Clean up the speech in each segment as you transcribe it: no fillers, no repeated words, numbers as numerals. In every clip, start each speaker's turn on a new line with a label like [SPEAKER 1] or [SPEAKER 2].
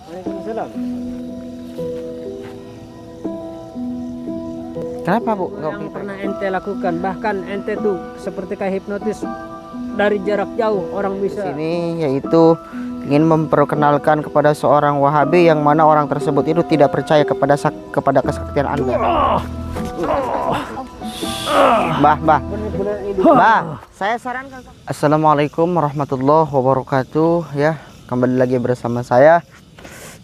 [SPEAKER 1] Waalaikumsalam.
[SPEAKER 2] Kenapa Bu?
[SPEAKER 1] Yang pernah ente lakukan, bahkan ente tuh seperti kayak hipnotis dari jarak jauh orang bisa.
[SPEAKER 2] Ini yaitu ingin memperkenalkan kepada seorang Wahabi yang mana orang tersebut itu tidak percaya kepada kesaktian Anda. Mbah, saya sarankan. Assalamualaikum warahmatullahi wabarakatuh. Ya, kembali lagi bersama saya.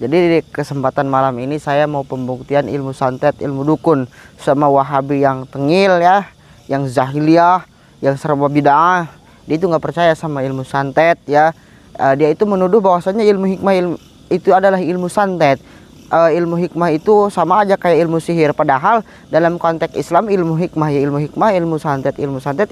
[SPEAKER 2] Jadi di kesempatan malam ini saya mau pembuktian ilmu santet, ilmu dukun sama Wahabi yang tengil ya, yang zahiliyah, yang serba bid'ah. Dia itu nggak percaya sama ilmu santet ya. Dia itu menuduh bahwasanya ilmu hikmah itu adalah ilmu santet. Ilmu hikmah itu sama aja kayak ilmu sihir, padahal dalam konteks Islam ilmu hikmah, ilmu santet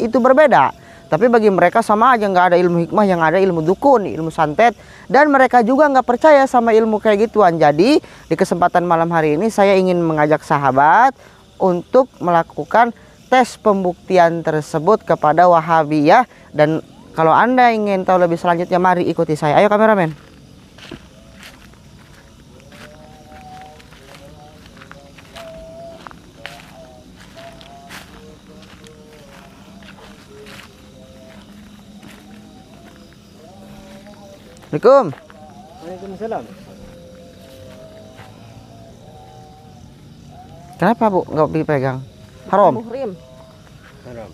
[SPEAKER 2] itu berbeda. Tapi bagi mereka sama aja, nggak ada ilmu hikmah, yang ada ilmu dukun, ilmu santet, dan mereka juga nggak percaya sama ilmu kayak gituan. Jadi di kesempatan malam hari ini saya ingin mengajak sahabat untuk melakukan tes pembuktian tersebut kepada Wahabiyah. Dan kalau Anda ingin tahu lebih selanjutnya, mari ikuti saya. Ayo kameramen. Assalamualaikum.
[SPEAKER 1] Waalaikumsalam.
[SPEAKER 2] Kenapa Bu nggak dipegang? Haram.
[SPEAKER 3] Muhrim.
[SPEAKER 1] Haram.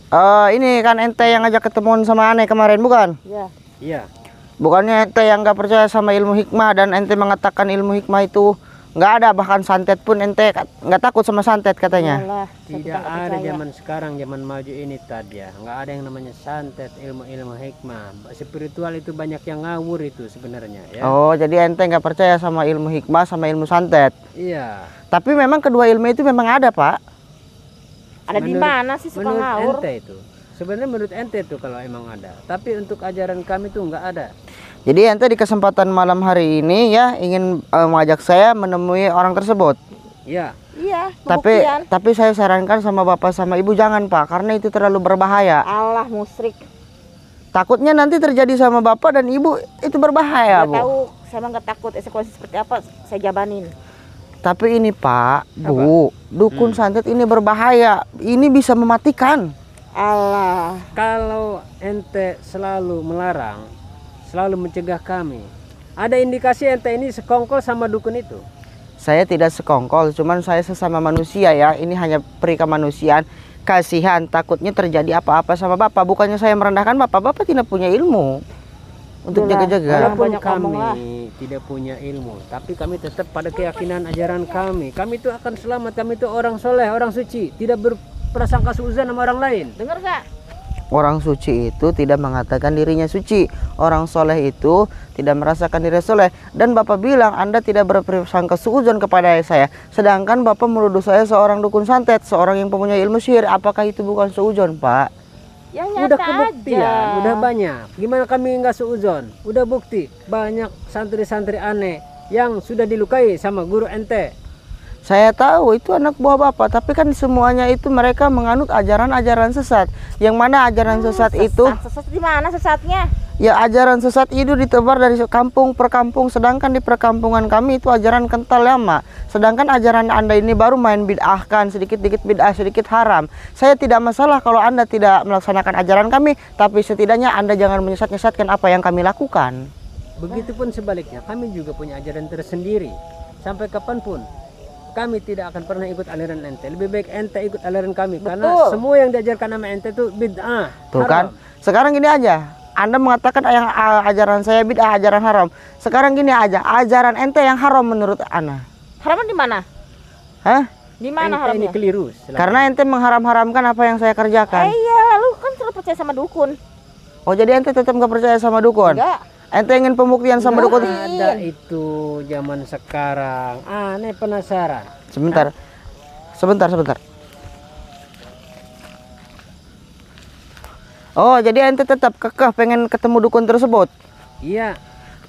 [SPEAKER 2] Ini kan ente yang ngajak ketemuan sama aneh kemarin, bukan?
[SPEAKER 3] Ya.
[SPEAKER 1] Iya.
[SPEAKER 2] Bukannya ente yang nggak percaya sama ilmu hikmah dan ente mengatakan ilmu hikmah itu nggak ada, bahkan santet pun ente nggak takut sama santet katanya.
[SPEAKER 3] Yalah, saya
[SPEAKER 1] Tidak
[SPEAKER 3] nggak
[SPEAKER 1] ada
[SPEAKER 3] percaya.
[SPEAKER 1] zaman sekarang, zaman maju ini tadi ya. Nggak ada yang namanya santet, ilmu-ilmu hikmah. Spiritual itu banyak yang ngawur itu sebenarnya ya.
[SPEAKER 2] Oh, jadi ente nggak percaya sama ilmu hikmah sama ilmu santet.
[SPEAKER 1] Iya.
[SPEAKER 2] Tapi memang kedua ilmu itu memang ada, Pak.
[SPEAKER 3] Ada di mana sih suka
[SPEAKER 1] menurut
[SPEAKER 3] ngawur?
[SPEAKER 1] ente itu. Sebenarnya menurut ente itu kalau emang ada. Tapi untuk ajaran kami tuh nggak ada.
[SPEAKER 2] Jadi ente di kesempatan malam hari ini ya ingin mengajak saya menemui orang tersebut.
[SPEAKER 1] Iya.
[SPEAKER 3] Iya, pembuktian.
[SPEAKER 2] Tapi saya sarankan sama Bapak sama Ibu jangan, Pak, karena itu terlalu berbahaya.
[SPEAKER 3] Allah musyrik.
[SPEAKER 2] Takutnya nanti terjadi sama Bapak dan Ibu itu berbahaya,
[SPEAKER 3] Nggak
[SPEAKER 2] Bu.
[SPEAKER 3] tahu, saya mah nggak takut eksekusi seperti apa, saya jabanin.
[SPEAKER 2] Tapi ini Pak, Bu, dukun santet ini berbahaya. Ini bisa mematikan.
[SPEAKER 3] Allah.
[SPEAKER 1] Kalau ente selalu melarang, selalu mencegah kami, ada indikasi ente ini sekongkol sama dukun itu?
[SPEAKER 2] Saya tidak sekongkol, cuman saya sesama manusia ya. Ini hanya peri kemanusiaan. Kasihan, takutnya terjadi apa-apa sama Bapak. Bukannya saya merendahkan Bapak, Bapak tidak punya ilmu untuk
[SPEAKER 3] Itulah.
[SPEAKER 2] jaga-jaga.
[SPEAKER 3] Orang
[SPEAKER 1] Walaupun
[SPEAKER 3] banyak ngomong lah.
[SPEAKER 1] kami tidak punya ilmu, tapi kami tetap pada keyakinan ajaran kami. Kami itu akan selamat, kami itu orang soleh, orang suci, tidak berprasangka suuzon sama orang lain.
[SPEAKER 3] Dengar nggak?
[SPEAKER 2] Orang suci itu tidak mengatakan dirinya suci. Orang soleh itu tidak merasakan diri soleh. Dan Bapak bilang Anda tidak berprasangka suuzon kepada saya. Sedangkan Bapak menuduh saya seorang dukun santet, seorang yang mempunyai ilmu sihir. Apakah itu bukan suuzon, Pak?
[SPEAKER 3] Yang
[SPEAKER 1] Udah
[SPEAKER 3] nyata
[SPEAKER 1] kebuktian,
[SPEAKER 3] aja.
[SPEAKER 1] udah banyak. Gimana kami nggak suuzon? Udah bukti, banyak santri-santri aneh yang sudah dilukai sama guru ente.
[SPEAKER 2] Saya tahu itu anak buah Bapak, tapi kan semuanya itu mereka menganut ajaran-ajaran sesat. Yang mana ajaran sesat itu?
[SPEAKER 3] Sesat di mana sesatnya?
[SPEAKER 2] Ya ajaran sesat itu ditebar dari kampung per kampung, sedangkan di perkampungan kami itu ajaran kental lama. Sedangkan ajaran Anda ini baru main bid'ahkan, sedikit-sedikit bid'ah, sedikit haram. Saya tidak masalah kalau Anda tidak melaksanakan ajaran kami, tapi setidaknya Anda jangan menyesat-nyesatkan apa yang kami lakukan.
[SPEAKER 1] Begitupun sebaliknya, kami juga punya ajaran tersendiri. Sampai kapanpun kami tidak akan pernah ikut aliran ente. Lebih baik ente ikut aliran kami. Karena
[SPEAKER 3] Betul.
[SPEAKER 1] semua yang diajarkan sama ente itu bid'ah.
[SPEAKER 2] Tuh kan, sekarang gini aja, Anda mengatakan yang ajaran saya bid'ah, ajaran haram. Sekarang gini aja, ajaran ente yang haram menurut Ana.
[SPEAKER 3] Haramnya di mana?
[SPEAKER 2] Hah?
[SPEAKER 3] Di mana
[SPEAKER 1] Ente ini
[SPEAKER 3] haramnya?
[SPEAKER 1] keliru.
[SPEAKER 2] Karena ente mengharam-haramkan apa yang saya kerjakan.
[SPEAKER 3] Iya, lu kan selalu percaya sama dukun.
[SPEAKER 2] Oh, jadi ente tetap nggak percaya sama dukun?
[SPEAKER 3] Enggak.
[SPEAKER 2] Ente ingin pembuktian sama
[SPEAKER 3] Enggak.
[SPEAKER 2] dukun?
[SPEAKER 1] Ada itu zaman sekarang. Aneh penasaran.
[SPEAKER 2] Sebentar. Oh, jadi ente tetap kekeh pengen ketemu dukun tersebut.
[SPEAKER 1] Iya.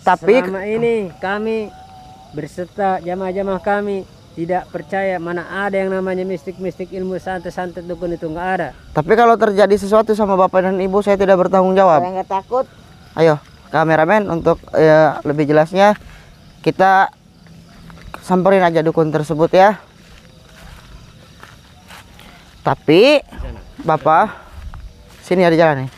[SPEAKER 2] Tapi
[SPEAKER 1] selama ini kami berserta jamaah-jamaah kami tidak percaya, mana ada yang namanya mistik-mistik, ilmu santet-santet dukun itu nggak ada.
[SPEAKER 2] tapi kalau terjadi sesuatu sama Bapak dan Ibu, saya tidak bertanggung jawab.
[SPEAKER 3] Saya nggak takut.
[SPEAKER 2] Ayo, kameramen untuk lebih jelasnya kita samperin aja dukun tersebut ya. Tapi Bapak, sini ada jalan nih.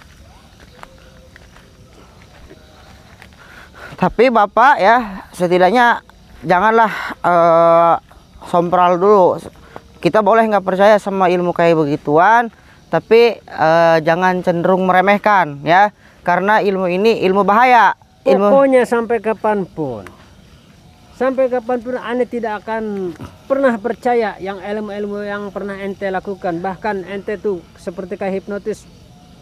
[SPEAKER 2] Tapi Bapak ya, setidaknya janganlah sompral dulu. Kita boleh nggak percaya sama ilmu kayak begituan, tapi jangan cenderung meremehkan ya. Karena ilmu ini ilmu bahaya.
[SPEAKER 1] Pokoknya sampai kapanpun ane tidak akan pernah percaya yang ilmu-ilmu yang pernah ente lakukan. Bahkan ente tuh seperti kayak hipnotis,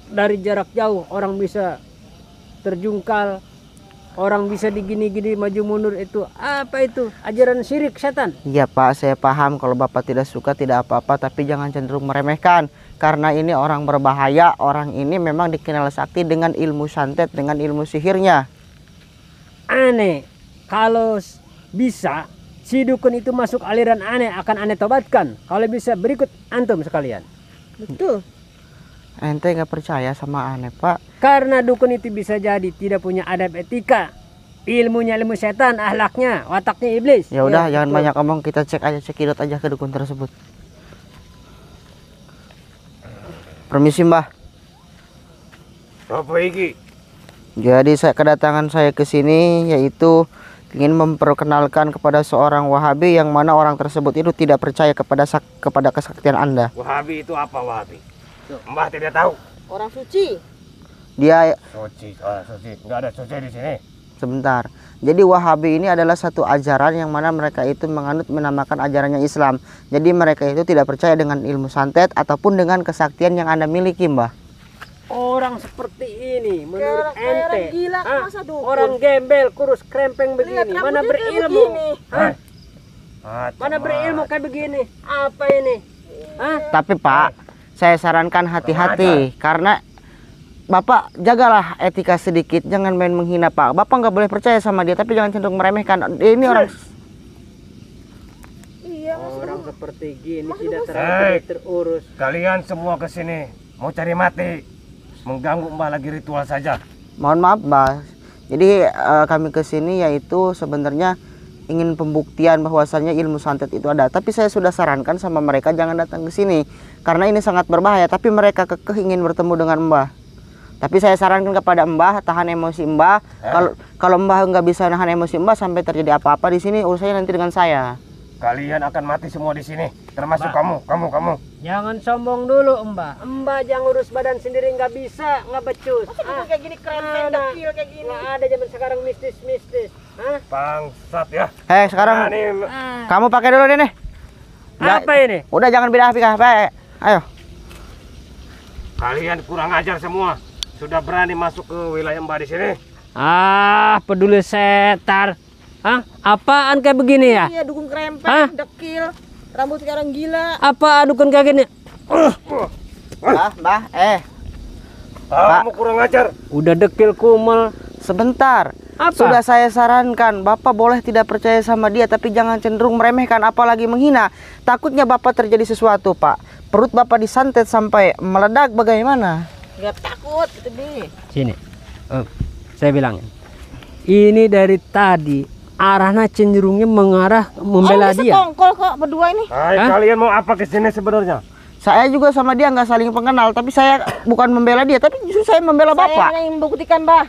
[SPEAKER 1] dari jarak jauh orang bisa terjungkal, orang bisa digini-gini maju mundur. Itu apa itu? Ajaran syirik setan.
[SPEAKER 2] Iya Pak, saya paham kalau Bapak tidak suka tidak apa-apa, tapi jangan cenderung meremehkan. Karena ini orang berbahaya, orang ini memang dikenal sakti dengan ilmu santet, dengan ilmu sihirnya.
[SPEAKER 1] Aneh, kalau bisa si dukun itu masuk aliran aneh akan aneh tobatkan. Kalau bisa berikut antum sekalian.
[SPEAKER 3] Betul.
[SPEAKER 2] Ente nggak percaya sama aneh Pak?
[SPEAKER 1] Karena dukun itu bisa jadi tidak punya adab etika, ilmunya ilmu setan, ahlaknya, wataknya iblis.
[SPEAKER 2] Ya udah, jangan
[SPEAKER 1] betul.
[SPEAKER 2] banyak omong, kita cek aja, cekidot aja ke dukun tersebut. Permisi Mbah.
[SPEAKER 4] Apa iki?
[SPEAKER 2] Jadi kedatangan saya ke sini yaitu ingin memperkenalkan kepada seorang Wahabi yang mana orang tersebut itu tidak percaya kepada kesaktian Anda.
[SPEAKER 4] Wahabi itu apa Wahabi? Mbah tidak tahu.
[SPEAKER 3] Orang suci.
[SPEAKER 2] Dia
[SPEAKER 4] Suci, suci. Enggak ada suci di sini.
[SPEAKER 2] sebentar. Jadi Wahabi ini adalah satu ajaran yang mana mereka itu menamakan ajarannya Islam. Jadi mereka itu tidak percaya dengan ilmu santet ataupun dengan kesaktian yang Anda miliki, Mbah.
[SPEAKER 1] Orang seperti ini menurut
[SPEAKER 3] Kayak
[SPEAKER 1] ente,
[SPEAKER 3] orang gila,
[SPEAKER 1] hah?
[SPEAKER 3] masa dukun?
[SPEAKER 1] Orang gembel, kurus, krempeng begini,
[SPEAKER 3] Lihat
[SPEAKER 1] mana
[SPEAKER 3] rambutnya kayak
[SPEAKER 1] berilmu?
[SPEAKER 3] begini.
[SPEAKER 1] Hah?
[SPEAKER 4] Macam
[SPEAKER 1] Mana berilmu kayak begini? Apa ini? Hah?
[SPEAKER 2] Tapi Pak, saya sarankan hati-hati karena Bapak jagalah etika sedikit, jangan main menghina Pak. Bapak nggak boleh percaya sama dia, tapi jangan cenderung meremehkan. Ini orang
[SPEAKER 3] Iya,
[SPEAKER 1] Orang seperti gini
[SPEAKER 3] Mas,
[SPEAKER 1] tidak
[SPEAKER 4] Mas.
[SPEAKER 1] terurus.
[SPEAKER 4] Kalian semua ke sini mau cari mati. Mengganggu Mbah lagi ritual saja.
[SPEAKER 2] mohon maaf, Mbah. Jadi kami ke sini yaitu sebenarnya ingin pembuktian bahwasannya ilmu santet itu ada. Tapi saya sudah sarankan sama mereka jangan datang ke sini karena ini sangat berbahaya. Tapi mereka kekeh ingin bertemu dengan Mbah. Tapi saya sarankan kepada Mbah tahan emosi Mbah. Kalau Mbah nggak bisa nahan emosi Mbah sampai terjadi apa-apa di sini urusannya nanti dengan saya.
[SPEAKER 4] Kalian akan mati semua di sini, termasuk kamu.
[SPEAKER 1] Jangan sombong dulu, Mbah. Mbah jangan urus badan sendiri, nggak bisa, nggak becus.
[SPEAKER 3] masa dukun kayak gini keren, dekil kayak gini.
[SPEAKER 1] Nggak ada zaman sekarang mistis-mistis. Hah?
[SPEAKER 4] Bangsat ya.
[SPEAKER 2] Sekarang
[SPEAKER 4] Nah, ini
[SPEAKER 2] kamu pakai dulu deh nih.
[SPEAKER 1] Apa ini?
[SPEAKER 2] Udah jangan beda api kah? Ayo.
[SPEAKER 4] kalian kurang ajar semua. Sudah berani masuk ke wilayah Mbah di sini.
[SPEAKER 1] Ah, peduli setar. Hah? Apaan kayak begini ya?
[SPEAKER 3] Iya, dukun krempeng,
[SPEAKER 1] Hah?
[SPEAKER 3] dekil. Rambut sekarang gila.
[SPEAKER 1] Apa dukun kayak gini?
[SPEAKER 2] Mbah,
[SPEAKER 4] Kamu kurang ajar.
[SPEAKER 1] Udah dekil kumel.
[SPEAKER 2] sebentar.
[SPEAKER 1] Apa?
[SPEAKER 2] Sudah saya sarankan, Bapak boleh tidak percaya sama dia, tapi jangan cenderung meremehkan, apalagi menghina. Takutnya Bapak terjadi sesuatu, Pak. Perut Bapak disantet sampai meledak, bagaimana?
[SPEAKER 3] Gak takut, itu nih.
[SPEAKER 1] Sini. Saya bilang. Ini dari tadi arahnya cenderungnya mengarah membela dia.
[SPEAKER 3] Sekongkol kok berdua ini.
[SPEAKER 4] Hai,
[SPEAKER 1] Hah?
[SPEAKER 4] kalian mau apa ke sini sebenarnya?
[SPEAKER 2] Saya juga sama dia nggak saling pengenal, tapi saya bukan membela dia, tapi justru saya membela Bapak.
[SPEAKER 3] Saya ingin membuktikan, Bah,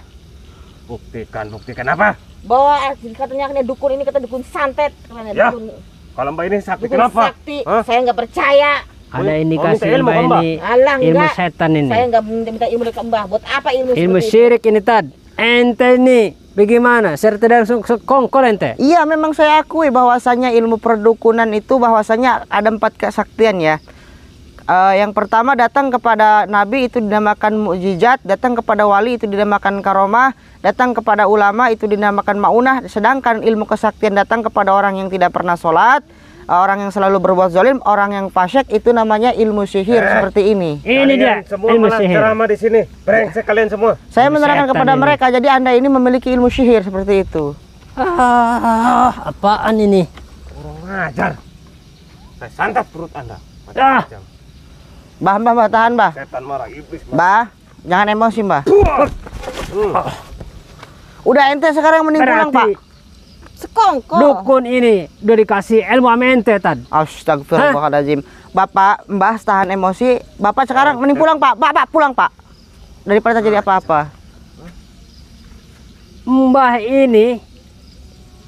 [SPEAKER 4] Buktikan apa?
[SPEAKER 3] bahwa katanya ini dukun ini kata dukun santet. Katanya
[SPEAKER 4] Ya.
[SPEAKER 3] dukun,
[SPEAKER 4] Kalau Mbak ini sakti
[SPEAKER 3] dukun
[SPEAKER 4] kenapa?
[SPEAKER 3] sakti.
[SPEAKER 4] Hah?
[SPEAKER 3] Saya nggak percaya.
[SPEAKER 1] Ada
[SPEAKER 4] Mau
[SPEAKER 1] indikasi
[SPEAKER 4] minta ilmu,
[SPEAKER 1] Mbah
[SPEAKER 4] Mbak?
[SPEAKER 1] ini
[SPEAKER 3] Alah,
[SPEAKER 1] ilmu
[SPEAKER 3] enggak.
[SPEAKER 1] setan ini.
[SPEAKER 3] Saya nggak minta ilmu dari Mbah. Buat apa ilmu
[SPEAKER 1] Ilmu
[SPEAKER 3] seperti itu?
[SPEAKER 1] syirik ini Tad. Ente nih bagaimana? Serta langsung sekongkol ente.
[SPEAKER 2] Iya, memang saya akui bahwasanya ilmu perdukunan itu bahwasanya ada 4 kesaktian ya. Yang pertama datang kepada Nabi itu dinamakan mukjizat, datang kepada wali itu dinamakan karomah, datang kepada ulama itu dinamakan maunah. Sedangkan ilmu kesaktian datang kepada orang yang tidak pernah sholat, orang yang selalu berbuat zalim, orang yang fasyik itu namanya ilmu sihir seperti ini.
[SPEAKER 1] Ini dia
[SPEAKER 4] Kalian semua
[SPEAKER 1] ilmu
[SPEAKER 4] malah
[SPEAKER 1] sihir.
[SPEAKER 4] ceramah di sini. Brengsek kalian semua.
[SPEAKER 2] Saya
[SPEAKER 1] Ilmu
[SPEAKER 2] menerangkan
[SPEAKER 1] setan
[SPEAKER 2] kepada
[SPEAKER 1] ini.
[SPEAKER 2] mereka, jadi Anda ini memiliki ilmu sihir seperti itu.
[SPEAKER 1] Apaan ini?
[SPEAKER 4] Kurang ajar. Saya santet perut Anda.
[SPEAKER 1] Ah.
[SPEAKER 4] Macam-macam.
[SPEAKER 2] Mbah, tahan, Mbah.
[SPEAKER 4] Setan marah iblis.
[SPEAKER 2] Mbah, jangan emosi, Mbah.
[SPEAKER 4] Hmm.
[SPEAKER 2] Udah ente sekarang mending pulang, Pak.
[SPEAKER 3] sekongkol.
[SPEAKER 1] Dukun ini udah dikasih ilmu sama ente tad.
[SPEAKER 2] Astagfirullahaladzim. Bapak, Mbah tahan emosi. Bapak sekarang mending pulang, Pak. Pak, pulang, Pak. Daripada terjadi apa-apa.
[SPEAKER 1] Mbah ini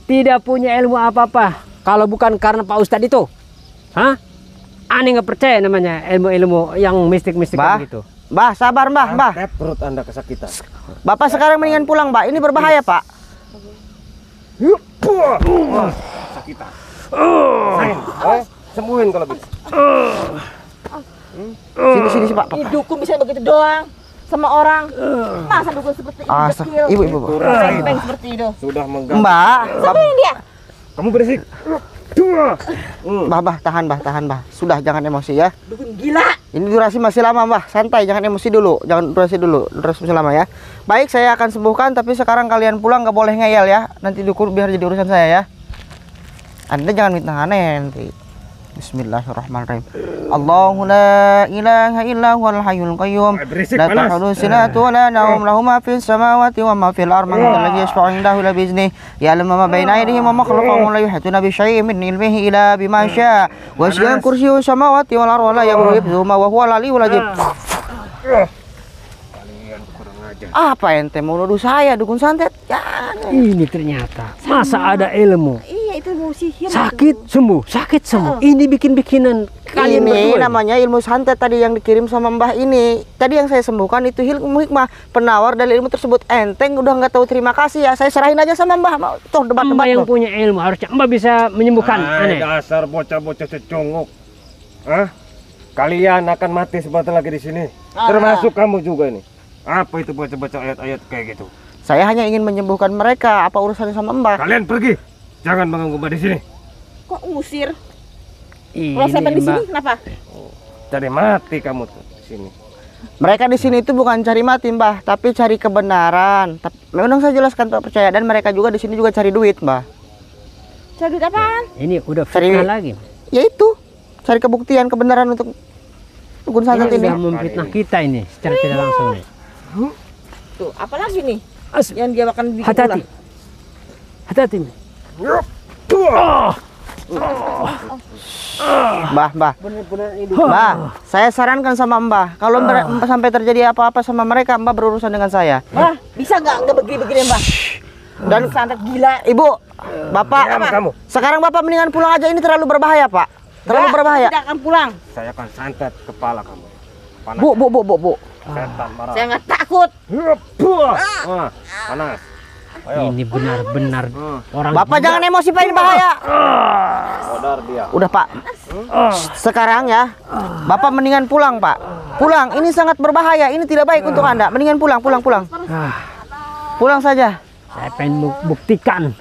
[SPEAKER 1] tidak punya ilmu apa-apa kalau bukan karena Pak Ustadz itu. Hah? Aneh nggak percaya namanya ilmu-ilmu yang mistik-mistik
[SPEAKER 2] Mbah,
[SPEAKER 1] gitu.
[SPEAKER 2] Mbah, sabar, Mbah, Mbah.
[SPEAKER 4] Angkat perut Anda kesakitan.
[SPEAKER 2] Bapak sekarang mendingan pulang, Mbak. Ini berbahaya, Pak.
[SPEAKER 4] Sakitan. Sembuhin kalau bisa.
[SPEAKER 2] Sini, Pak.
[SPEAKER 3] Ini dukun bisa begitu doang sama orang. Masa dukun seperti ini kecil?
[SPEAKER 2] Ibu.
[SPEAKER 3] Peng seperti itu.
[SPEAKER 4] Sudah mengganggu.
[SPEAKER 2] Mbak,
[SPEAKER 3] Sembuhin dia.
[SPEAKER 4] Kamu berisik.
[SPEAKER 2] Mbah, tahan, Mbah. Sudah, jangan emosi ya.
[SPEAKER 3] Dukun gila.
[SPEAKER 2] Ini durasi masih lama, Mbah. Santai, jangan emosi dulu. Durasi masih lama ya. Baik, saya akan sembuhkan, tapi sekarang kalian pulang nggak boleh ngeyel ya. Nanti dukun biar jadi urusan saya ya. Anda jangan mitnah aneh nanti. Bismillahirrahmanirrahim. Allahu la ilaha illa huwal hayyul qayyum. La ta'khudhuhu sinatun wa la nawm, lahu ma fis samawati wa ma fil ardi. Man alladhi yashfa'u 'indahu illa bi'iznihi. Ya'lamu ma bayna aydihim wa ma khalfahum, la yuhituna bi syai'in min ilmihi illa bima syaa. Wasi'a kursiyyuhu samawati wal ardi wa la yaghruhu hifdhuhuma wa huwal 'aliyyul 'azim. Apa ente mau nuduh saya dukun santet? Jangan.
[SPEAKER 1] Ini ternyata masa ada ilmu.
[SPEAKER 3] Iya, itu ilmu sihir.
[SPEAKER 1] Sakit sembuh. Ini bikin-bikinan kalian
[SPEAKER 2] Ini
[SPEAKER 1] berdua.
[SPEAKER 2] namanya ilmu santet tadi yang dikirim sama Mbah ini. Tadi yang saya sembuhkan itu ilmu hikmah. Penawar dari ilmu tersebut enteng udah nggak tahu terima kasih ya. Saya serahin aja sama Mbah. Mau tuh
[SPEAKER 1] Mbak
[SPEAKER 2] debat-debat
[SPEAKER 1] yang
[SPEAKER 2] tuh.
[SPEAKER 1] punya ilmu harusnya Mbak bisa menyembuhkan. Aneh.
[SPEAKER 4] Dasar bocah-bocah secongok. Hah? Kalian akan mati sebentar lagi di sini. Termasuk kamu juga nih. Apa itu baca-baca ayat-ayat kayak gitu?
[SPEAKER 2] Saya hanya ingin menyembuhkan mereka. Apa urusannya sama Mbah?
[SPEAKER 4] Kalian pergi. Jangan mengganggu Mbak di sini.
[SPEAKER 3] Kok ngusir?
[SPEAKER 1] Ini
[SPEAKER 3] Kalau saya di sini
[SPEAKER 1] Mbak.
[SPEAKER 3] kenapa?
[SPEAKER 4] Cari mati kamu tuh di sini.
[SPEAKER 2] Mereka di sini itu bukan cari mati Mbah, tapi cari kebenaran. Memang saya jelaskan Pak percaya, dan mereka juga di sini juga cari duit Mbah.
[SPEAKER 3] Cari duit apaan?
[SPEAKER 1] Ini udah
[SPEAKER 2] Cari-
[SPEAKER 1] fitnah lagi.
[SPEAKER 2] Yaitu cari kebuktian kebenaran untuk dukun santet
[SPEAKER 1] Ini
[SPEAKER 2] ini.
[SPEAKER 1] sudah memfitnah kita ini secara tidak langsung nih.
[SPEAKER 3] Tuh, apalagi nih
[SPEAKER 1] As-
[SPEAKER 3] yang dia akan bikin
[SPEAKER 1] Hati-hati.
[SPEAKER 3] ulah?
[SPEAKER 1] Hati-hati.
[SPEAKER 2] Mbah,
[SPEAKER 3] Bener-bener ini
[SPEAKER 2] Mbah, saya sarankan sama Mbah, kalau sampai terjadi apa-apa sama mereka, Mbah berurusan dengan saya.
[SPEAKER 3] Mbah, bisa nggak begini-begini Mbah?
[SPEAKER 2] Dan
[SPEAKER 3] Santet gila.
[SPEAKER 2] Ibu, Bapak,
[SPEAKER 4] Diam kamu.
[SPEAKER 2] sekarang Bapak mendingan pulang aja, ini terlalu berbahaya, Pak. Terlalu
[SPEAKER 3] Nggak,
[SPEAKER 2] berbahaya.
[SPEAKER 3] Tidak akan pulang.
[SPEAKER 4] Saya akan santet kepala kamu. Panas.
[SPEAKER 2] Bu.
[SPEAKER 4] Setan marah.
[SPEAKER 3] Saya nggak takut.
[SPEAKER 4] Wah, panas. Ayo.
[SPEAKER 1] Ini benar-benar orang
[SPEAKER 2] Bapak
[SPEAKER 1] gila.
[SPEAKER 2] jangan emosi, Pak, ini bahaya.
[SPEAKER 4] Modar dia.
[SPEAKER 2] Udah, Pak. Sekarang ya, Bapak mendingan pulang, Pak. Pulang, ini sangat berbahaya, ini tidak baik untuk Anda. Mendingan pulang. Pulang saja.
[SPEAKER 1] Saya pengen buktikan.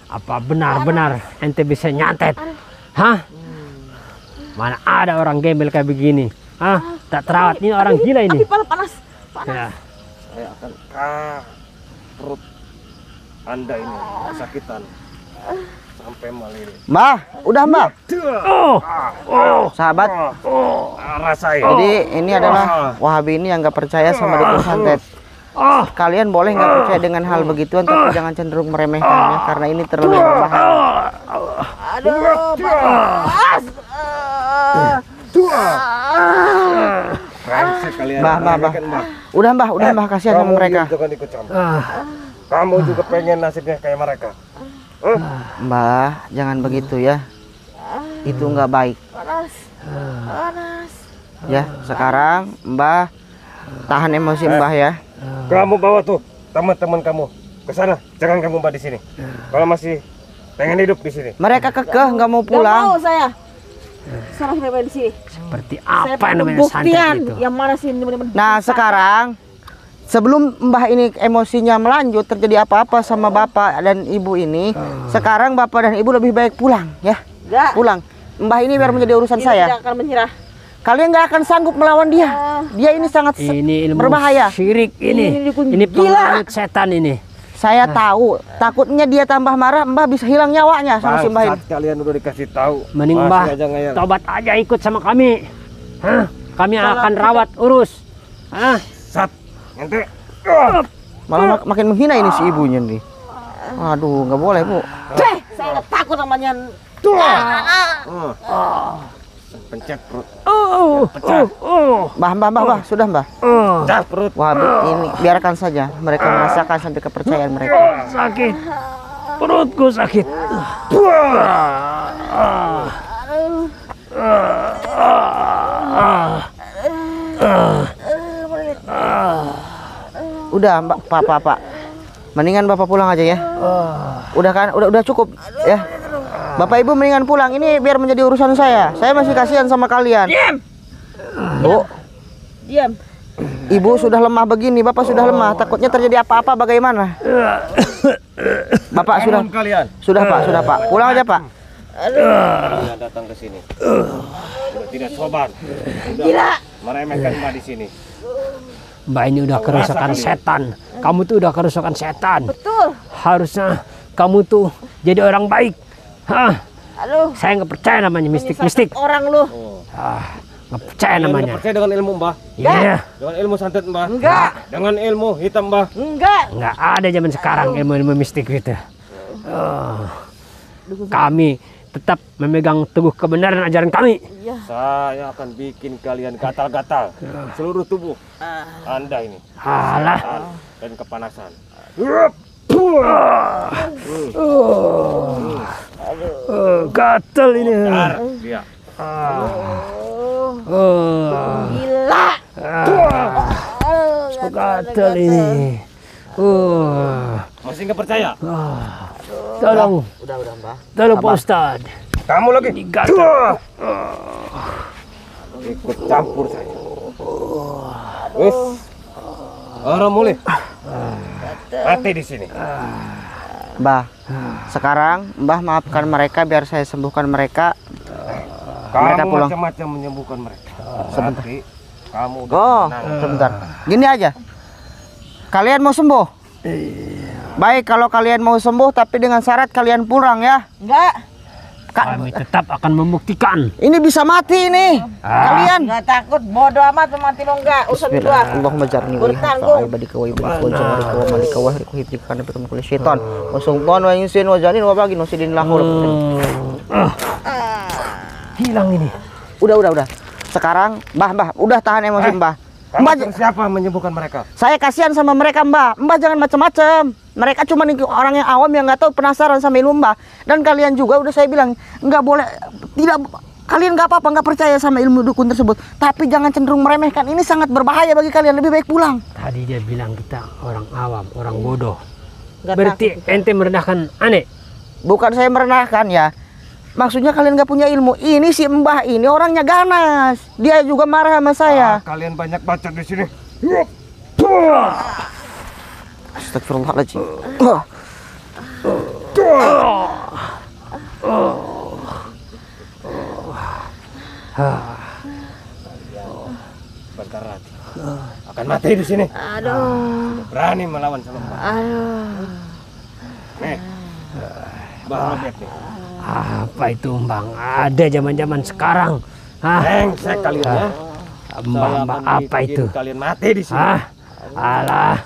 [SPEAKER 1] Apa benar-benar ente bisa nyantet? Mana ada orang gembel kayak begini? Tak terawat, ini orang gila ini.
[SPEAKER 3] Tapi panas.
[SPEAKER 1] Ya.
[SPEAKER 4] Saya akan perut Anda ini kesakitan sampai melilit.
[SPEAKER 2] Mbah, udah, Mbah. Sahabat,
[SPEAKER 4] Rasain.
[SPEAKER 2] jadi ini adalah Wahabi ini yang nggak percaya sama dukun santet. Kalian boleh nggak percaya dengan hal begituan, tapi jangan cenderung meremehkannya karena ini terlalu berbahaya.
[SPEAKER 3] Aduh, panas.
[SPEAKER 4] Brengsek kalian.
[SPEAKER 2] Mbah. Udah, Mbah, kasihan sama mereka.
[SPEAKER 4] Jangan ikut campur. Kamu juga pengen nasibnya kayak mereka.
[SPEAKER 2] Mbah, jangan begitu ya. Itu nggak baik.
[SPEAKER 3] Panas.
[SPEAKER 2] Ya, sekarang Mbah tahan emosi Mbah ya.
[SPEAKER 4] Kamu bawa tuh teman-teman kamu ke sana. Jangan kamu Mbak di sini. Kalau masih pengen hidup di sini.
[SPEAKER 2] Mereka kekeh nggak mau
[SPEAKER 3] Nggak mau
[SPEAKER 2] pulang.
[SPEAKER 3] saya. Salah saya di sini.
[SPEAKER 1] Seperti
[SPEAKER 3] Saya
[SPEAKER 1] apa
[SPEAKER 3] perlu
[SPEAKER 1] namanya santet
[SPEAKER 3] buktian
[SPEAKER 1] itu?
[SPEAKER 3] yang mana sih ini benar-benar.
[SPEAKER 2] Nah, sekarang sebelum Mbah ini emosinya melanjut terjadi apa-apa sama Bapak dan Ibu ini, sekarang Bapak dan Ibu lebih baik pulang ya.
[SPEAKER 3] Enggak.
[SPEAKER 2] Pulang. Mbah ini biar menjadi urusan
[SPEAKER 3] Ini
[SPEAKER 2] saya.
[SPEAKER 3] tidak akan menyerah.
[SPEAKER 2] Kalian nggak akan sanggup melawan dia. Dia ini sangat
[SPEAKER 1] Ini ilmu
[SPEAKER 2] berbahaya.
[SPEAKER 1] syirik
[SPEAKER 3] Ini
[SPEAKER 1] ini.
[SPEAKER 3] dukun
[SPEAKER 1] Ini
[SPEAKER 3] gila.
[SPEAKER 1] penganut setan ini.
[SPEAKER 2] Saya tahu. Takutnya dia tambah marah, Mbah bisa hilang nyawanya sama si Mbah ini.
[SPEAKER 4] Bangsat, kalian udah dikasih tahu.
[SPEAKER 1] Mending
[SPEAKER 4] Masih
[SPEAKER 1] Mbah
[SPEAKER 4] aja ngeyel.
[SPEAKER 1] tobat aja ikut sama kami. Kami akan rawat urus.
[SPEAKER 4] Sat, ente.
[SPEAKER 2] Malah makin menghina ini si ibunya nih. Aduh, nggak boleh, Bu.
[SPEAKER 3] Saya nggak takut namanya.
[SPEAKER 4] Pencet perut.
[SPEAKER 2] Mbah, sudah, Mbah.
[SPEAKER 4] Pecah perut.
[SPEAKER 2] Wah, ini biarkan saja. Mereka merasakan sampai kepercayaan mereka.
[SPEAKER 1] Sakit. Perutku sakit.
[SPEAKER 2] Udah, Mbak, Pak. Mendingan Bapak pulang aja ya. Udah kan? Udah cukup ya. Bapak Ibu mendingan pulang. Ini biar menjadi urusan saya. Saya masih kasihan sama kalian.
[SPEAKER 3] Diam.
[SPEAKER 2] Bu,
[SPEAKER 3] Diam.
[SPEAKER 2] Ibu sudah lemah begini, Bapak sudah lemah. Takutnya terjadi apa-apa bagaimana? Bapak sudah.
[SPEAKER 4] Bangun kalian.
[SPEAKER 2] Sudah, Pak. Pulang aja, Pak.
[SPEAKER 4] Kalian datang ke sini. Sudah tidak sopan.
[SPEAKER 3] Gila.
[SPEAKER 4] Meremehkan Mbak di sini.
[SPEAKER 1] Mbak ini udah kerusakan setan. Kamu tuh udah kerusakan setan.
[SPEAKER 3] Betul.
[SPEAKER 1] Harusnya kamu tuh jadi orang baik. Hah?
[SPEAKER 3] Aduh.
[SPEAKER 1] Saya nggak percaya namanya mistik-mistik.
[SPEAKER 3] Orang lu.
[SPEAKER 1] Nggak percaya
[SPEAKER 4] Kalian
[SPEAKER 1] namanya.
[SPEAKER 4] nggak percaya dengan ilmu Mbah?
[SPEAKER 1] Iya.
[SPEAKER 4] Dengan ilmu santet Mbah?
[SPEAKER 3] Enggak.
[SPEAKER 4] Dengan ilmu hitam Mbah?
[SPEAKER 3] Enggak.
[SPEAKER 1] Nggak ada zaman sekarang ilmu-ilmu mistik gitu. Kami tetap memegang teguh kebenaran ajaran kami.
[SPEAKER 4] Saya akan bikin kalian gatal-gatal seluruh tubuh Anda ini.
[SPEAKER 1] Alah.
[SPEAKER 4] Dan kepanasan.
[SPEAKER 1] Gatel ini.
[SPEAKER 4] Bentar, dia.
[SPEAKER 3] Gila.
[SPEAKER 1] Gatel ini.
[SPEAKER 4] Masih nggak percaya?
[SPEAKER 1] Tolong,
[SPEAKER 2] Udah, Mbah.
[SPEAKER 1] tolong Pak Ustadz.
[SPEAKER 4] Kamu lagi?
[SPEAKER 1] Ini gatel.
[SPEAKER 4] Ikut campur saja. Wis. Orang mulai. Mati di sini.
[SPEAKER 2] Mbah, sekarang Mbah maafkan mereka biar saya sembuhkan mereka. Mereka
[SPEAKER 4] Kamu
[SPEAKER 2] pulang.
[SPEAKER 4] macam-macam menyembuhkan mereka.
[SPEAKER 2] Sebentar.
[SPEAKER 4] Nanti kamu udah
[SPEAKER 2] Oh,
[SPEAKER 4] tenang.
[SPEAKER 2] sebentar. Gini aja. Kalian mau sembuh? Baik, kalau kalian mau sembuh tapi dengan syarat kalian pulang ya.
[SPEAKER 3] Enggak.
[SPEAKER 1] Kami tetap akan membuktikan.
[SPEAKER 2] Ini bisa mati ini. Kalian.
[SPEAKER 3] Enggak takut. Bodoh amat mati lo enggak. Urusan gua.
[SPEAKER 2] Bismillah. Allahumma jarni wa
[SPEAKER 3] Bertanggung.
[SPEAKER 2] ihfa ibadika wa ibadika wa jamarika wa malika wa hriku hidrika kana bikum kulli syaitan. Wa sultan wa insin wa janin wa bagin wa sidin lahul.
[SPEAKER 1] Hilang ini.
[SPEAKER 2] Udah. Sekarang Mbah, udah tahan emosi Mbah.
[SPEAKER 4] Kamu
[SPEAKER 2] Mbah,
[SPEAKER 4] siapa menyembuhkan mereka?
[SPEAKER 2] saya kasihan sama mereka Mbah. Mbah jangan macam-macam. Mereka cuma orang yang awam yang nggak tahu, penasaran sama ilmu Mbah. Dan kalian juga udah saya bilang nggak boleh, tidak, kalian nggak apa-apa nggak percaya sama ilmu dukun tersebut. Tapi jangan cenderung meremehkan. Ini sangat berbahaya bagi kalian. Lebih baik pulang.
[SPEAKER 1] Tadi dia bilang kita orang awam, orang bodoh.
[SPEAKER 3] Enggak
[SPEAKER 1] Berarti ente merendahkan aneh.
[SPEAKER 2] Bukan saya merendahkan ya. Maksudnya kalian nggak punya ilmu. Ini si Mbah ini orangnya ganas. Dia juga marah sama saya.
[SPEAKER 4] Kalian banyak bacot di sini.
[SPEAKER 2] Astagfirullahaladzim.
[SPEAKER 4] Bentar lagi akan mati di sini.
[SPEAKER 3] Aduh.
[SPEAKER 4] Berani melawan sama Mbah.
[SPEAKER 3] Aduh.
[SPEAKER 4] Nih. Mbah Robert nih.
[SPEAKER 1] Apa itu Bang? Ada zaman-zaman sekarang. Hah?
[SPEAKER 4] Brengsek kalian ya.
[SPEAKER 1] Mbak apa
[SPEAKER 4] bikin
[SPEAKER 1] itu?
[SPEAKER 4] Kalian mati di sini.
[SPEAKER 1] Hah? Alah.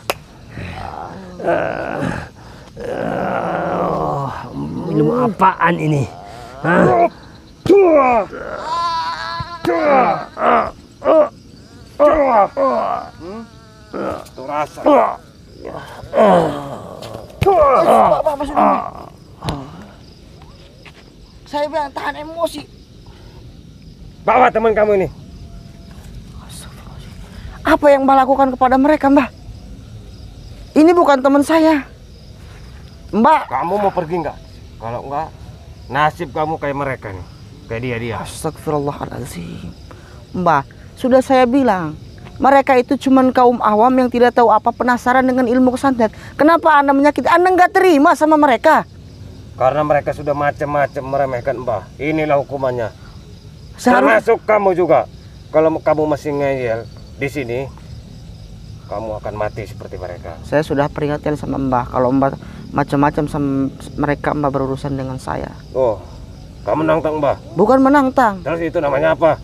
[SPEAKER 1] Minum apaan ini? Hah?
[SPEAKER 4] Itu rasa.
[SPEAKER 2] Saya bilang tahan emosi.
[SPEAKER 4] Bawa teman kamu ini.
[SPEAKER 2] Apa yang Mbah lakukan kepada mereka, Mbah? Ini bukan teman saya. Mbak.
[SPEAKER 4] Kamu mau pergi nggak? Kalau nggak, nasib kamu kayak mereka nih. Kayak dia.
[SPEAKER 2] Astagfirullahaladzim. Mbah, sudah saya bilang, mereka itu cuman kaum awam yang tidak tahu apa, penasaran dengan ilmu santet. Kenapa Anda menyakiti? Anda nggak terima sama mereka?
[SPEAKER 4] Karena mereka sudah macam-macam meremehkan Mbah. Inilah hukumannya.
[SPEAKER 2] Seharusnya
[SPEAKER 4] Termasuk kamu juga. Kalau kamu masih ngeyel di sini, kamu akan mati seperti mereka.
[SPEAKER 2] saya sudah peringatkan sama Mbah, kalau Mbah macam-macam sama mereka, Mbah berurusan dengan saya.
[SPEAKER 4] Oh, kamu nantang Mbah.
[SPEAKER 2] Bukan menantang,
[SPEAKER 4] Terus itu namanya apa?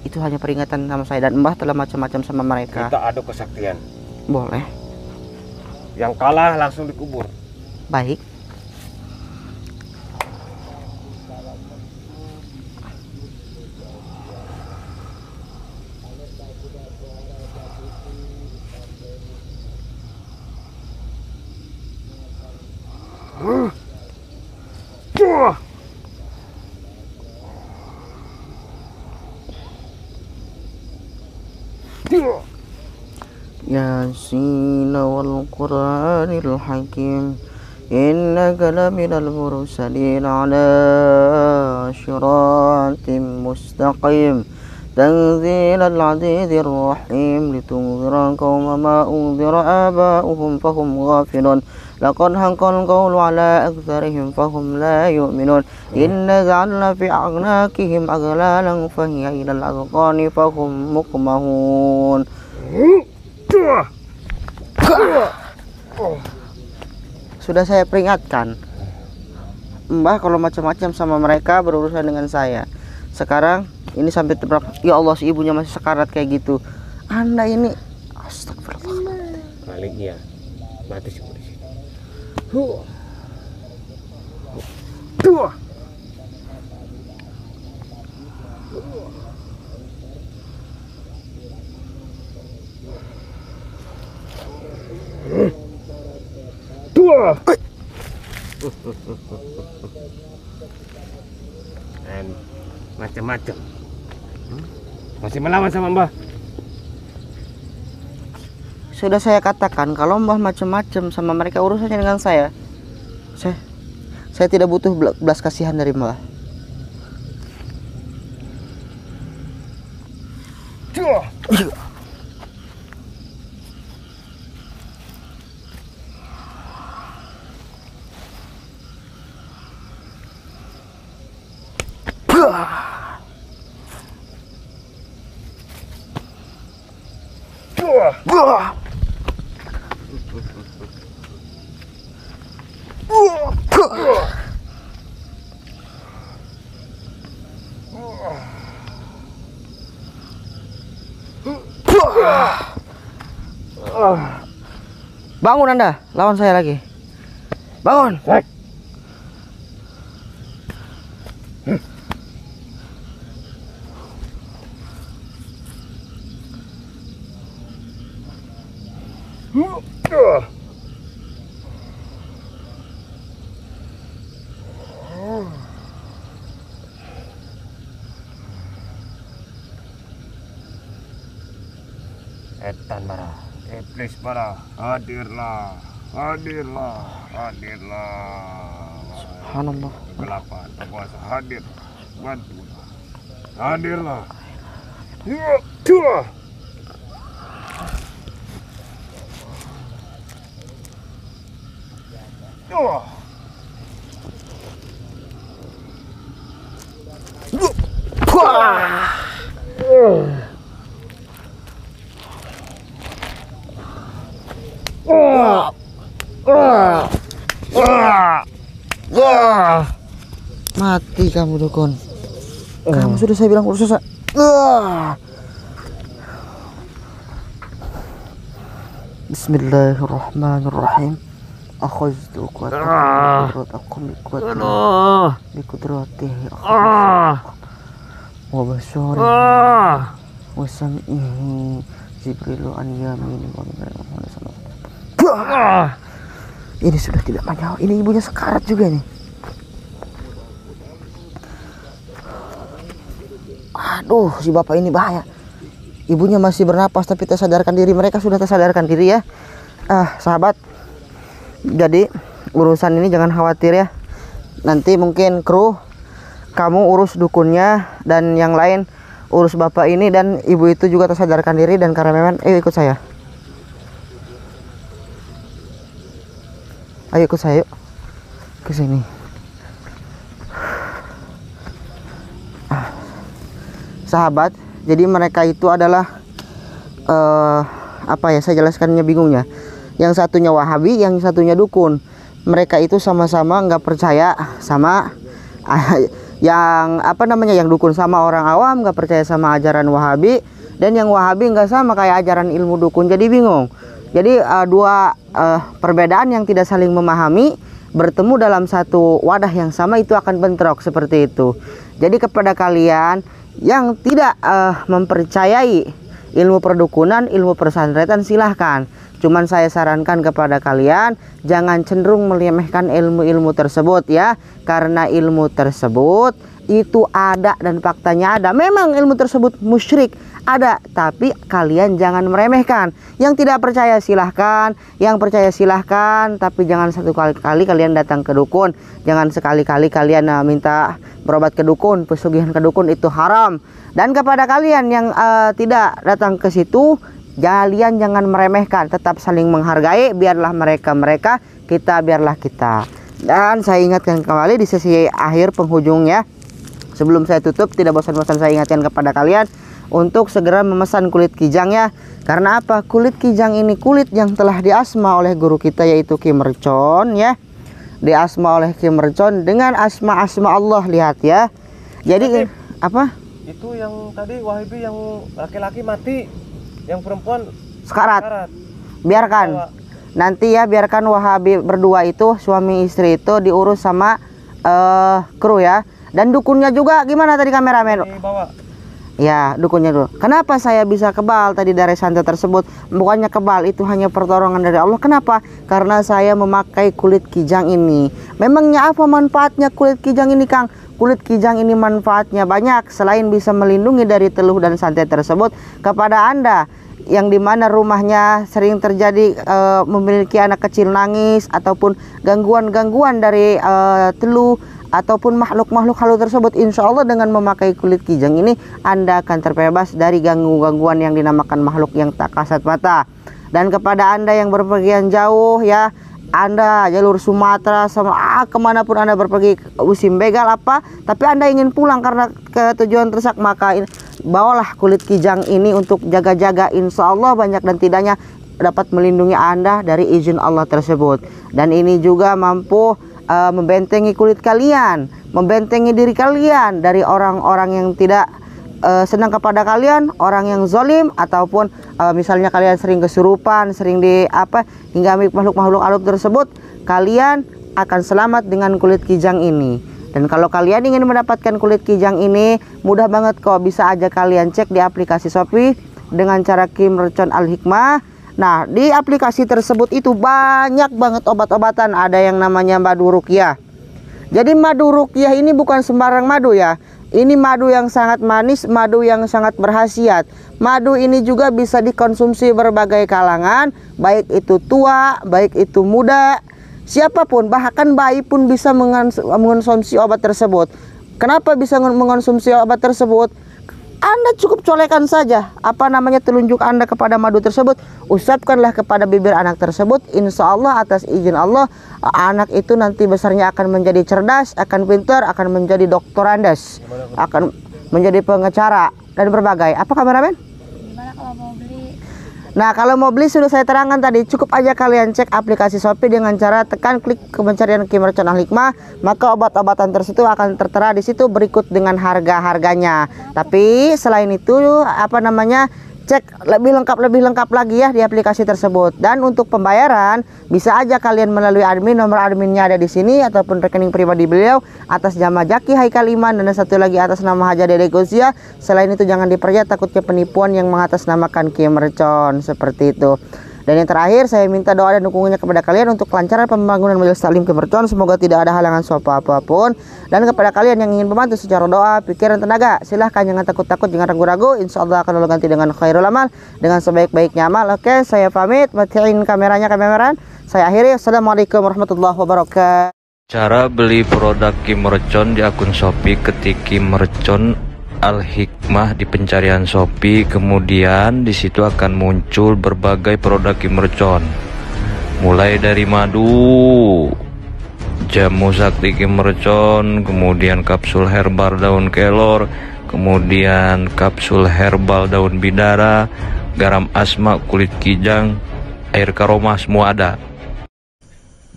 [SPEAKER 2] itu hanya peringatan sama saya, dan Mbah telah macam-macam sama mereka.
[SPEAKER 4] Kita adu kesaktian.
[SPEAKER 2] Boleh.
[SPEAKER 4] Yang kalah langsung dikubur.
[SPEAKER 2] baik. Yasin wal Qur'anil Hakim innaka laminal mursalin ala syiratim mustaqim tanzilal azizir rahim litunzira qauma ma unzira aba'uhum fahum ghafilun laqad haqqal qawlu ala aktsarihim fahum la yu'minun inna ja'alna fi a'naqihim aghlalan fahiya ilal azqani fahum muqmahun. Sudah saya peringatkan, Mbah kalau macam-macam sama mereka berurusan dengan saya. Sekarang ini sampai berapa? Ya Allah, si ibunya masih sekarat kayak gitu. Anda ini astagfirullah.
[SPEAKER 4] Paling iya mati semua di sini. Dan macam-macam masih melawan sama Mbah.
[SPEAKER 2] Sudah saya katakan kalau Mbah macam-macam sama mereka urusannya dengan saya. Saya tidak butuh belas kasihan dari Mbah. Bangun Anda, lawan saya lagi. Bangun.
[SPEAKER 4] Setan marah, iblis marah, hadirlah, hadirlah, hadirlah.
[SPEAKER 2] Subhanallah.
[SPEAKER 4] Kegelapan, penguasa hadir, bantulah, hadirlah.
[SPEAKER 2] Mati kamu dukun. Kamu sudah saya bilang urus saya. Bismillahirrahmanirrahim. Akhaztu qudratakum biqudratihi wa basyari wa sam'ihi Jibrilu an yamini wa ini sudah tidak menyawa. Ini ibunya sekarat juga nih. Aduh, si bapak ini bahaya. Ibunya masih bernapas tapi tersadarkan diri. Mereka sudah tersadarkan diri ya. Sahabat. Jadi urusan ini jangan khawatir ya. Nanti mungkin kru kamu urus dukunnya dan yang lain urus bapak ini, dan ibu itu juga tersadarkan diri dan karena memang ikut saya. Ayo ikut saya yuk. Ke sini. Sahabat, jadi mereka itu adalah apa ya, saya jelaskannya bingungnya. Yang satunya Wahabi, yang satunya dukun. Mereka itu sama-sama nggak percaya sama yang apa namanya, yang dukun sama orang awam nggak percaya sama ajaran Wahabi, dan yang Wahabi nggak sama kayak ajaran ilmu dukun. Jadi bingung. Jadi dua perbedaan yang tidak saling memahami bertemu dalam satu wadah yang sama itu akan bentrok seperti itu. Jadi kepada kalian yang tidak mempercayai ilmu perdukunan, ilmu pesantren, silahkan. Cuman saya sarankan kepada kalian jangan cenderung meremehkan ilmu-ilmu tersebut ya, karena ilmu tersebut itu ada dan faktanya ada. Memang ilmu tersebut musyrik ada, tapi kalian jangan meremehkan. Yang tidak percaya silahkan, yang percaya silahkan, tapi jangan satu kali kalian datang ke dukun. Jangan sekali-kali kalian minta berobat ke dukun, pesugihan ke dukun, itu haram. Dan kepada kalian yang tidak datang ke situ, kalian jangan meremehkan, tetap saling menghargai. Biarlah mereka, kita biarlah kita. Dan saya ingatkan kembali di sesi akhir penghujungnya, sebelum saya tutup, tidak bosan-bosan saya ingatkan kepada kalian untuk segera memesan kulit kijang ya. Karena apa? Kulit kijang ini kulit yang telah diasma oleh guru kita yaitu Ki Mercon ya. Diasma oleh Ki Mercon dengan asma-asma Allah, lihat ya. Jadi apa?
[SPEAKER 4] Itu yang tadi Wahabi yang laki-laki mati, yang perempuan
[SPEAKER 2] sekarat. Biarkan. Nanti ya, biarkan Wahabi berdua itu suami istri itu diurus sama kru ya. Dan dukunnya juga gimana tadi kameramen?
[SPEAKER 4] Dibawa.
[SPEAKER 2] Ya, dukunnya dulu. Kenapa saya bisa kebal tadi dari santet tersebut? Bukannya kebal, itu hanya pertolongan dari Allah. Kenapa? Karena saya memakai kulit kijang ini. Memangnya apa manfaatnya kulit kijang ini, Kang? Kulit kijang ini manfaatnya banyak. Selain bisa melindungi dari teluh dan santet tersebut, kepada Anda yang dimana rumahnya sering terjadi memiliki anak kecil nangis ataupun gangguan-gangguan dari teluh ataupun makhluk-makhluk halus tersebut, insya Allah dengan memakai kulit kijang ini Anda akan terbebas dari gangguan yang dinamakan makhluk yang tak kasat mata. Dan kepada Anda yang berpergian jauh ya, Anda jalur Sumatera sama kemanapun Anda berpergi, musim begal apa, tapi Anda ingin pulang karena ke tujuan terdesak, maka bawalah kulit kijang ini untuk jaga-jaga. Insya Allah banyak dan tidaknya dapat melindungi Anda dari izin Allah tersebut. Dan ini juga mampu membentengi kulit kalian, membentengi diri kalian dari orang-orang yang tidak senang kepada kalian, orang yang zalim, ataupun misalnya kalian sering kesurupan, sering hingga makhluk-makhluk halus tersebut, kalian akan selamat dengan kulit kijang ini. Dan kalau kalian ingin mendapatkan kulit kijang ini, mudah banget kok, bisa aja kalian cek di aplikasi Shopee dengan cara Ki Mercon Al-Hikmah. Nah, di aplikasi tersebut itu banyak banget obat-obatan. Ada yang namanya madu ruqyah. Jadi madu ruqyah ini bukan sembarang madu ya. Ini madu yang sangat manis, madu yang sangat berkhasiat. Madu ini juga bisa dikonsumsi berbagai kalangan, baik itu tua, baik itu muda, siapapun, bahkan bayi pun bisa mengonsumsi obat tersebut. Kenapa bisa mengonsumsi obat tersebut? Anda cukup colekan saja telunjuk Anda kepada madu tersebut, usapkanlah kepada bibir anak tersebut. Insya Allah atas izin Allah, anak itu nanti besarnya akan menjadi cerdas, akan pintar, akan menjadi doktorandes, akan menjadi pengacara dan berbagai. Apa kameramen?
[SPEAKER 3] Gimana kalau mau beli?
[SPEAKER 2] Nah, kalau mau beli sudah saya terangkan tadi, cukup aja kalian cek aplikasi Shopee dengan cara tekan klik ke pencarian Ki Mercon Al-Hikmah, maka obat-obatan tersebut akan tertera di situ berikut dengan harga-harganya. Tapi selain itu cek lebih lengkap lagi ya di aplikasi tersebut. Dan untuk pembayaran bisa aja kalian melalui admin, nomor adminnya ada di sini ataupun rekening pribadi beliau atas nama Jaki Haikal Iman, dan satu lagi atas nama Haja Dede Gozia. Selain itu jangan dipercaya, takutnya penipuan yang mengatasnamakan Ki Mercon seperti itu. Dan yang terakhir, saya minta doa dan dukungannya kepada kalian untuk kelancaran pembangunan Majelis Taklim Ki Mercon. Semoga tidak ada halangan apapun. Dan kepada kalian yang ingin membantu secara doa, pikiran, tenaga, silahkan, jangan takut-takut, jangan ragu-ragu. Insya Allah akan Allah ganti dengan khairul amal, dengan sebaik-baiknya amal. Oke, saya pamit. Matiin kameranya, kameraman. Saya akhiri. Assalamualaikum warahmatullahi wabarakatuh.
[SPEAKER 5] Cara beli produk Ki Mercon di akun Shopee, ketik Ki Mercon Al-Hikmah di pencarian Shopee, kemudian di situ akan muncul berbagai produk Ki Mercon, mulai dari madu, jamu sakti Ki Mercon, kemudian kapsul herbal daun kelor, kemudian kapsul herbal daun bidara, garam asma, kulit kijang, air karoma, semua ada.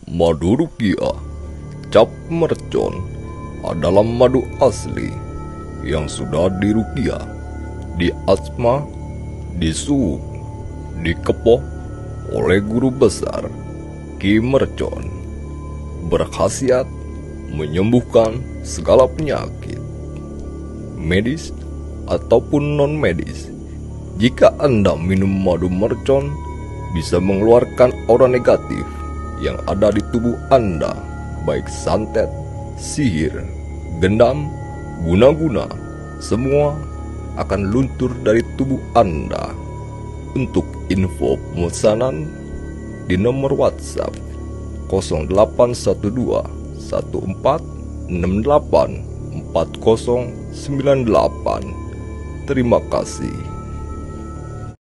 [SPEAKER 6] Madu ruqyah cap mercon adalah madu asli yang sudah diruqyah, diasma, disuuk, dikepoh oleh guru besar Ki Mercon. berkhasiat menyembuhkan segala penyakit, medis ataupun non-medis. Jika Anda minum madu mercon, bisa mengeluarkan aura negatif yang ada di tubuh Anda, baik santet, sihir, gendam, guna-guna, semua akan luntur dari tubuh Anda. Untuk info pemesanan di nomor WhatsApp 0812 1468 4098. Terima kasih.